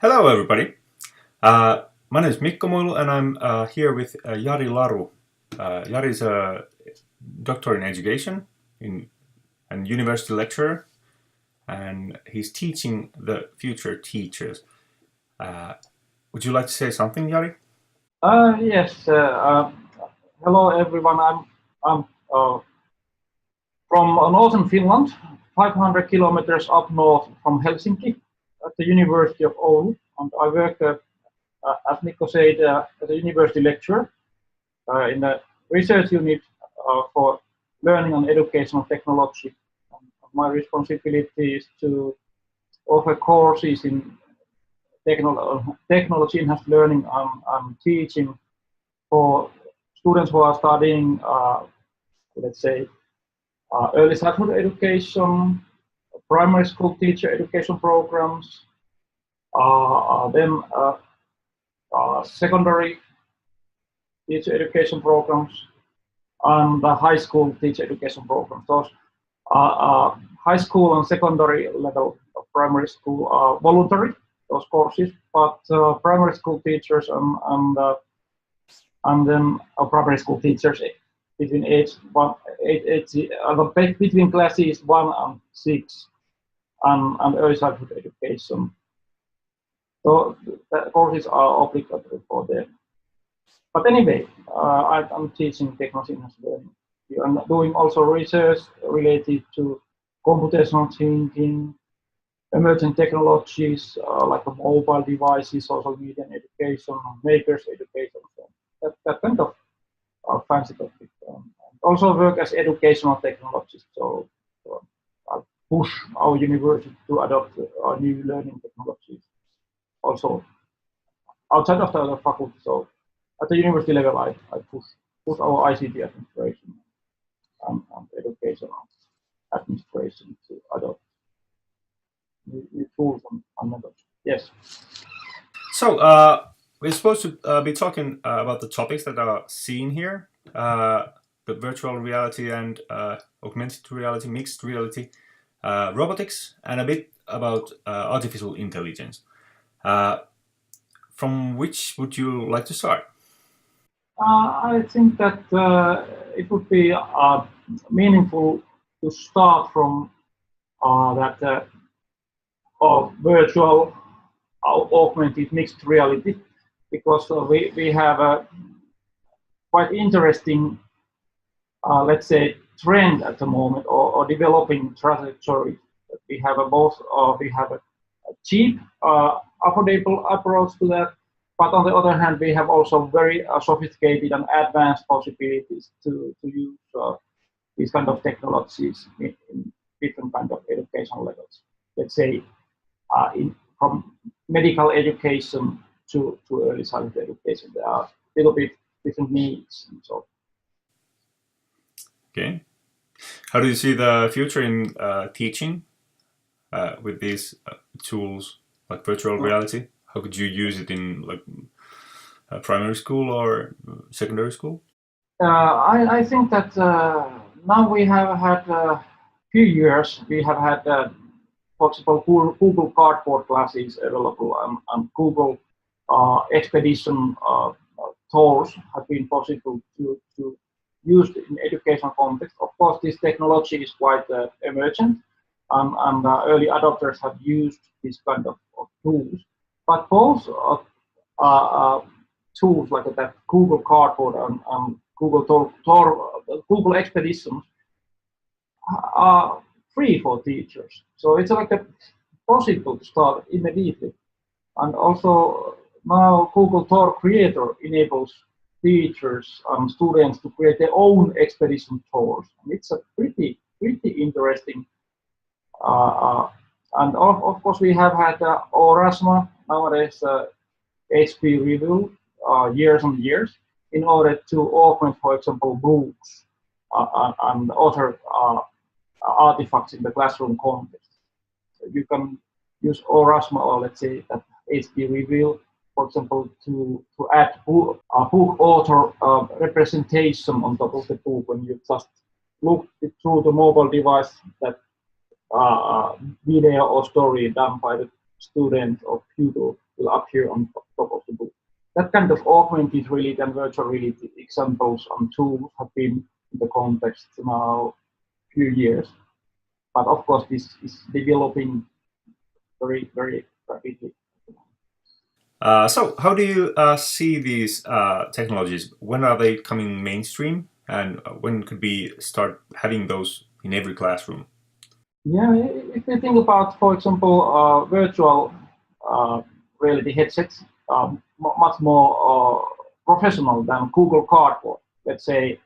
Hello, everybody. My name is Mikko Muilu, and I'm here with Jari Laru. Jari is a doctor in education and university lecturer, and he's teaching the future teachers. Would you like to say something, Jari? Yes. Hello, everyone. I'm from northern Finland, 500 kilometers up north from Helsinki, at the University of Oulu, and I work, as Mikko said, as a university lecturer in the research unit for learning and educational technology. My responsibility is to offer courses in technology enhanced learning and teaching for students who are studying, let's say, early childhood education, primary school teacher education programs, then secondary teacher education programs, and the high school teacher education programs. Those high school and secondary level of primary school are voluntary, those courses, but primary school teachers and then primary school teachers between between classes 1 and 6 and early childhood education. So the courses are obligatory for them. But anyway, I'm teaching technology enhanced learning. I'm doing also research related to computational thinking, emerging technologies like mobile devices, social media education, makers education, that kind of fancy topic. Also work as educational technologist, so I push our university to adopt new learning technologies also outside of the faculty. So at the university level, I push our ICT administration and educational administration to adopt new tools and methods. Yes. So, we're supposed to be talking about the topics that are seen here, the virtual reality and augmented reality, mixed reality, robotics, and a bit about artificial intelligence. From which would you like to start? I think that it would be meaningful to start from that virtual augmented mixed reality, because we have a quite interesting, let's say, trend at the moment, or developing trajectory. We have we have a cheap, affordable approach to that, but on the other hand, we have also very sophisticated and advanced possibilities to use these kind of technologies in different kind of educational levels. Let's say from medical education to early childhood education, there are a little bit different needs and so. Okay. How do you see the future in teaching with these tools like virtual reality? How could you use it in like primary school or secondary school? I think that now we have had a few years, we have had, for example, Google Cardboard classes available, and Google Expedition tools have been possible to use in educational context. Of course, this technology is quite emergent, and early adopters have used this kind of tools. But both tools like that Google Cardboard and Google Expeditions are free for teachers. So it's like possible to start immediately. And also now Google Tor Creator enables teachers and students to create their own expedition tours. And it's a pretty interesting. And of course we have had Orasma, nowadays HP Review, years and years, in order to augment, for example, books and other artifacts in the classroom context. So you can use Orasma, or let's say that HP Reveal, for example, to add a book author representation on top of the book when you just look through the mobile device, that video or story done by the student or pupil will appear on top of the book. That kind of augmented reality and virtual reality examples and tools have been in the context now few years. But of course, this is developing very, very rapidly. So how do you see these technologies? When are they coming mainstream? And when could we start having those in every classroom? Yeah, if you think about, for example, virtual reality headsets, much more professional than Google Cardboard. Let's say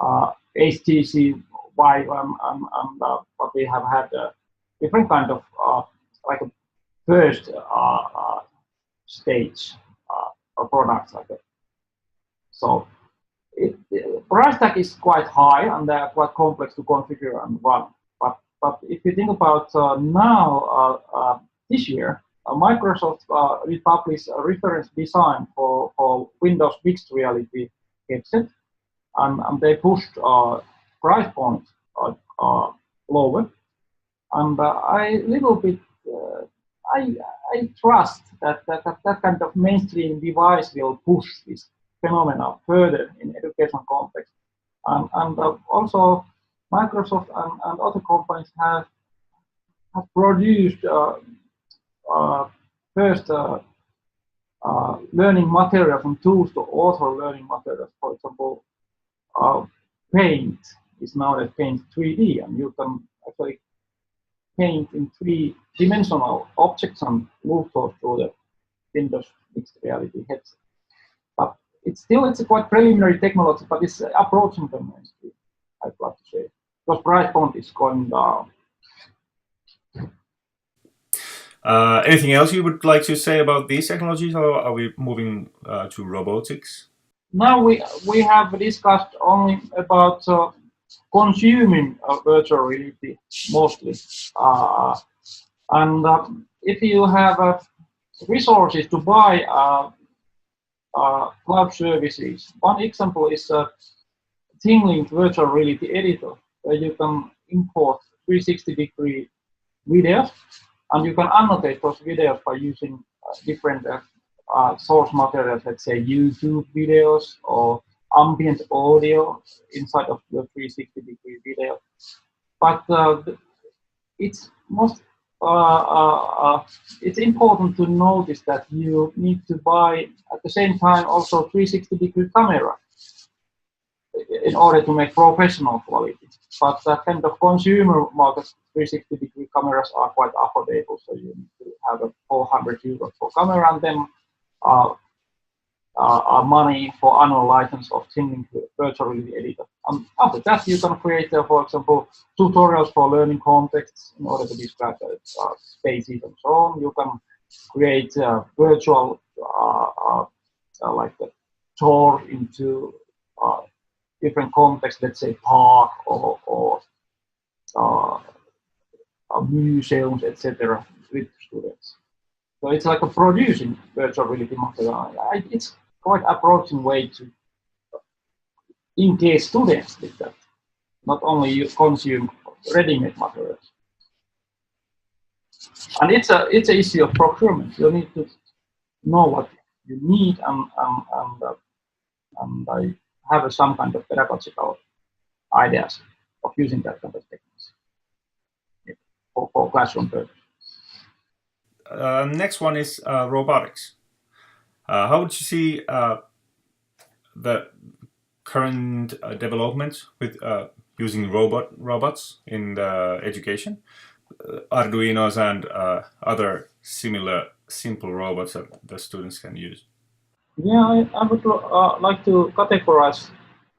HTC Vive and what we have had different kind of like a first stage products like that. So price tag is quite high and they're quite complex to configure and run. But if you think about now, this year, Microsoft republished a reference design for Windows mixed reality headset, and they pushed price point lower. And I little bit I trust that kind of mainstream device will push this phenomena further in educational context. And also Microsoft and other companies have produced first learning materials and tools to author learning materials. For example, Paint is now as Paint 3D, and you can actually paint in three-dimensional objects and move those through the Windows mixed reality headset. But it's a quite preliminary technology, but it's approaching the mainstream, I'd like to say. Because price point is going down. Anything else you would like to say about these technologies, or are we moving to robotics? Now we have discussed only about consuming virtual reality mostly, and if you have resources to buy cloud services, one example is ThingLink virtual reality editor, where you can import 360-degree videos, and you can annotate those videos by using different source materials, let's say YouTube videos or ambient audio inside of the 360-degree video. But it's important to notice that you need to buy at the same time also 360-degree camera in order to make professional quality. But that kind of consumer market 360-degree cameras are quite affordable, so you need to have a 400 euros for camera and then money for annual license of ThingLink virtual reality editor. And after that, you can create, for example, tutorials for learning contexts in order to describe spaces and so on. You can create virtual like a tour into different contexts, let's say park or museums, etc., with students. So it's like a producing virtual reality material. It's quite approaching way to engage students with that, not only you consume ready-made materials. And it's an issue of procurement. You need to know what you need and I have some kind of pedagogical ideas of using that kind of techniques for classroom purpose. Next one is robotics. How would you see the current development with using robots in the education? Arduinos and other similar simple robots that the students can use. Yeah, I would like to categorize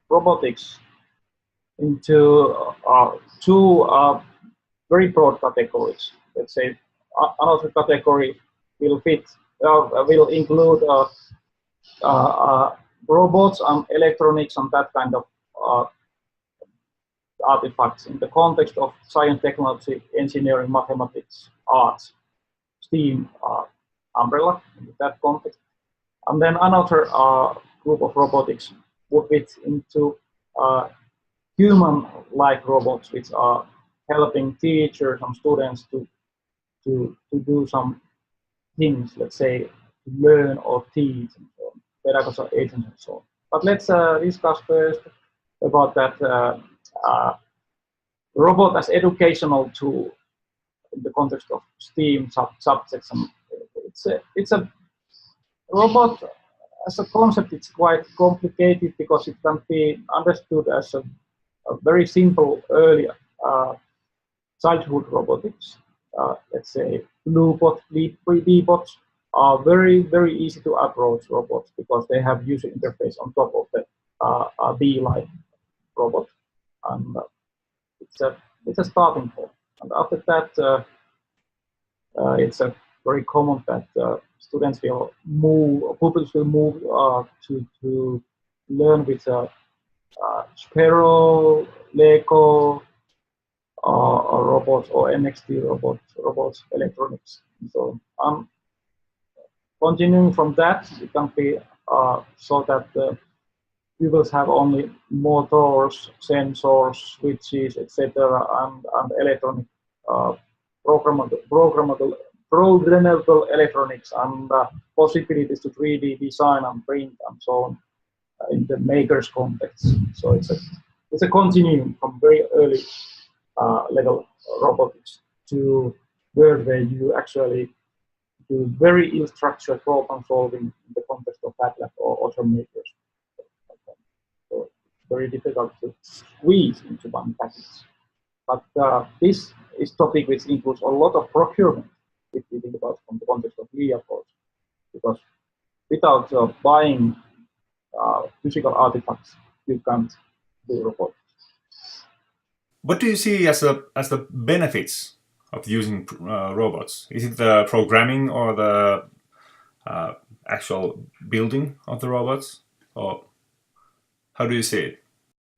robotics into two very broad categories. Let's say another category will include robots and electronics and that kind of artifacts in the context of science, technology, engineering, mathematics, arts, STEAM umbrella in that context. And then another group of robotics would fit into human-like robots, which are helping teachers and students to do some things, let's say, to learn or teach and so on, pedagogical agents and so on. But let's discuss first about that robot as educational tool in the context of STEAM subjects. And it's a robot as a concept. It's quite complicated because it can be understood as a very simple early childhood robotics. Let's say BlueBot, LeapBot are very easy to approach robots because they have user interface on top of the B-like robot, and it's a starting point. And after that, it's a very common that students will move, pupils will move to learn with Sparrow, Lego, or robots, or NXT robots, electronics. So continuing from that, it can be so that pupils have only motors, sensors, switches, etc., and electronic programmable electronics, and possibilities to 3D design and print and so on in the maker's context. So it's a continuum from very early level robotics to where you actually do very ill-structured problem solving in the context of MATLAB or automakers. So it's very difficult to squeeze into one package. But this is topic which includes a lot of procurement, if you think about from the context of LEA approach, because without buying physical artifacts, you can't do robotics. What do you see as the benefits of using robots? Is it the programming or the actual building of the robots, or how do you see it?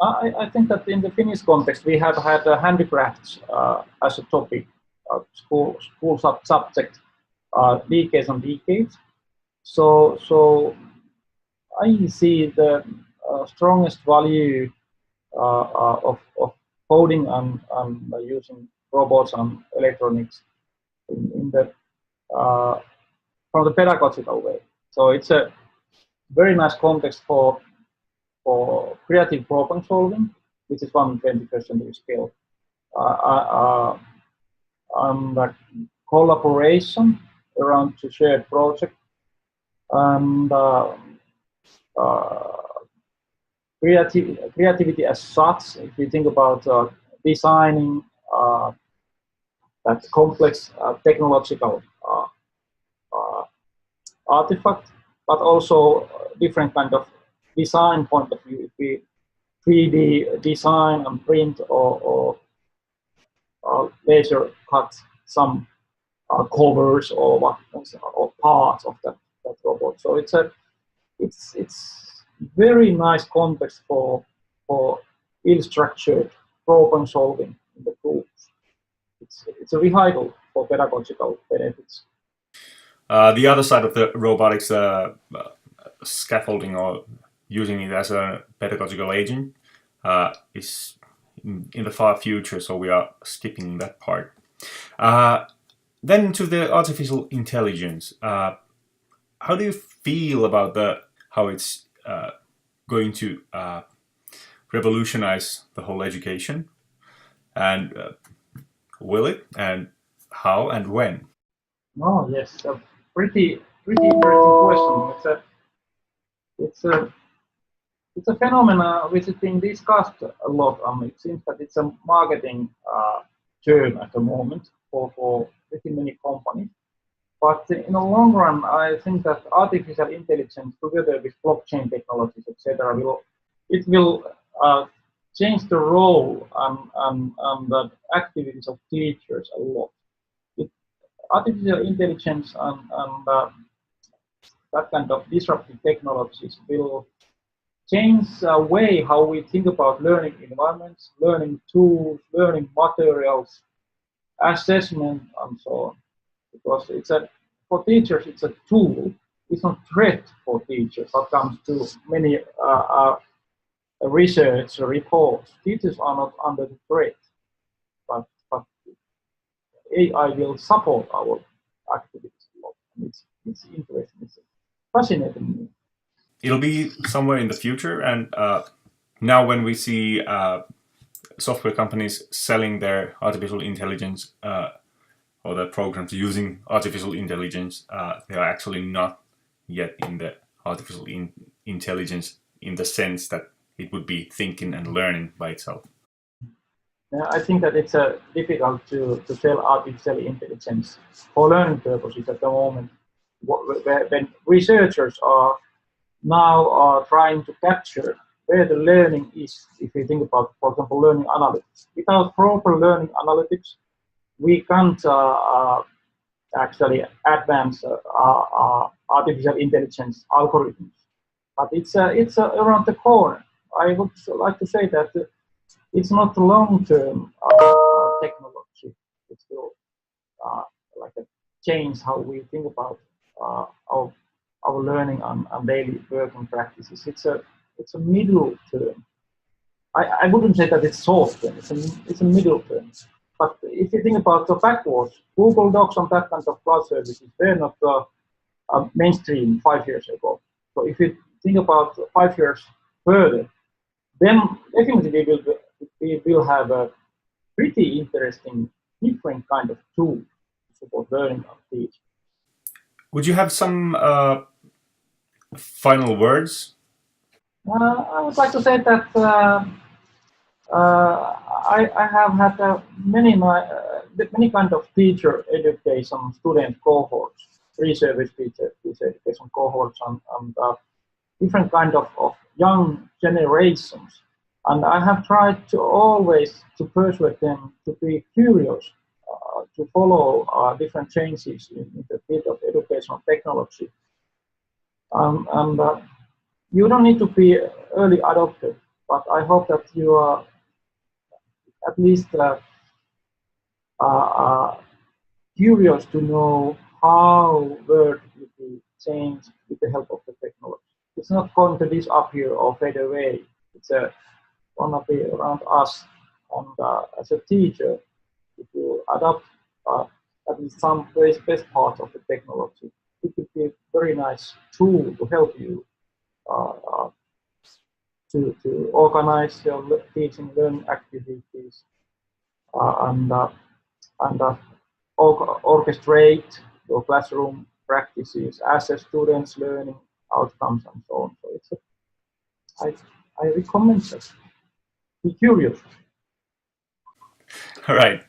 I think that in the Finnish context, we have had handicrafts as a topic, school subject, decades and decades. So I see the strongest value of coding and using robots and electronics in the from the pedagogical way. So it's a very nice context for creative problem solving, which is 1/21st century scale, and collaboration around to shared project, and creativity as such. If you think about designing that complex technological artifact, but also different kind of design point of view. If we 3D design and print or laser cut some covers or parts of that robot. So it's very nice context for ill-structured problem solving in the groups. It's a vehicle for pedagogical benefits. The other side of the robotics, scaffolding or using it as a pedagogical agent, is in the far future, so we are skipping that part. Then to the artificial intelligence, how do you feel about how it's going to revolutionize the whole education, and will it, and how and when? Oh yes, a pretty interesting question. It's a phenomenon which is being discussed a lot. It seems that it's a marketing term at the moment for pretty many companies. But in the long run, I think that artificial intelligence, together with blockchain technologies, etc., will change the role and the activities of teachers a lot. Artificial intelligence and that kind of disruptive technologies will change the way how we think about learning environments, learning tools, learning materials, assessment, and so on. Because for teachers, it's a tool. It's not threat for teachers. When it comes to many research reports, teachers are not under the threat, but AI will support our activities a lot. It's interesting. It's fascinating. It'll be somewhere in the future, and now when we see software companies selling their artificial intelligence or their programs using artificial intelligence, they are actually not yet in the artificial intelligence in the sense that it would be thinking and learning by itself. I think that it's difficult to sell artificial intelligence for learning purposes at the moment, when researchers are now trying to capture where the learning is. If you think about, for example, learning analytics, without proper learning analytics, we can't actually advance artificial intelligence algorithms. But it's around the corner. I would like to say that it's not long-term technology. It will like change how we think about our learning and daily working practices. It's a middle term. I wouldn't say that it's short term. It's a middle term. But if you think about the backwards, Google Docs and that kind of cloud services, they're not mainstream 5 years ago. So if you think about 5 years further, then definitely we will have a pretty interesting different kind of tool to support learning and teaching. Would you have some final words? I would like to say that I have had many kind of teacher education student cohorts, pre-service teacher education cohorts, and different kind of young generations. And I have tried to always to persuade them to be curious, to follow different changes in the field of educational technology. And you don't need to be early adopter, but I hope that you are at least curious to know how world will be changed with the help of the technology. It's not going to disappear or fade away. It's going to be around us. And as a teacher, if you adopt at least some best parts of the technology, it could be a very nice tool to help you to organize your teaching learning activities and orchestrate your classroom practices, assess students' learning outcomes, and so on. So I recommend that. Be curious. All right,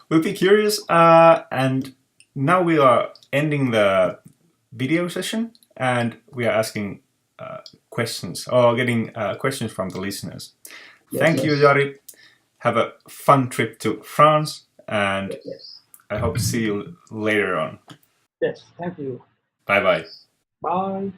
we'll be curious. And now we are ending the video session, and we are asking questions or getting questions from the listeners. Yes, Thank you, Jari. Have a fun trip to France, and yes. I hope to see you later on. Yes, thank you. Bye-bye. Bye.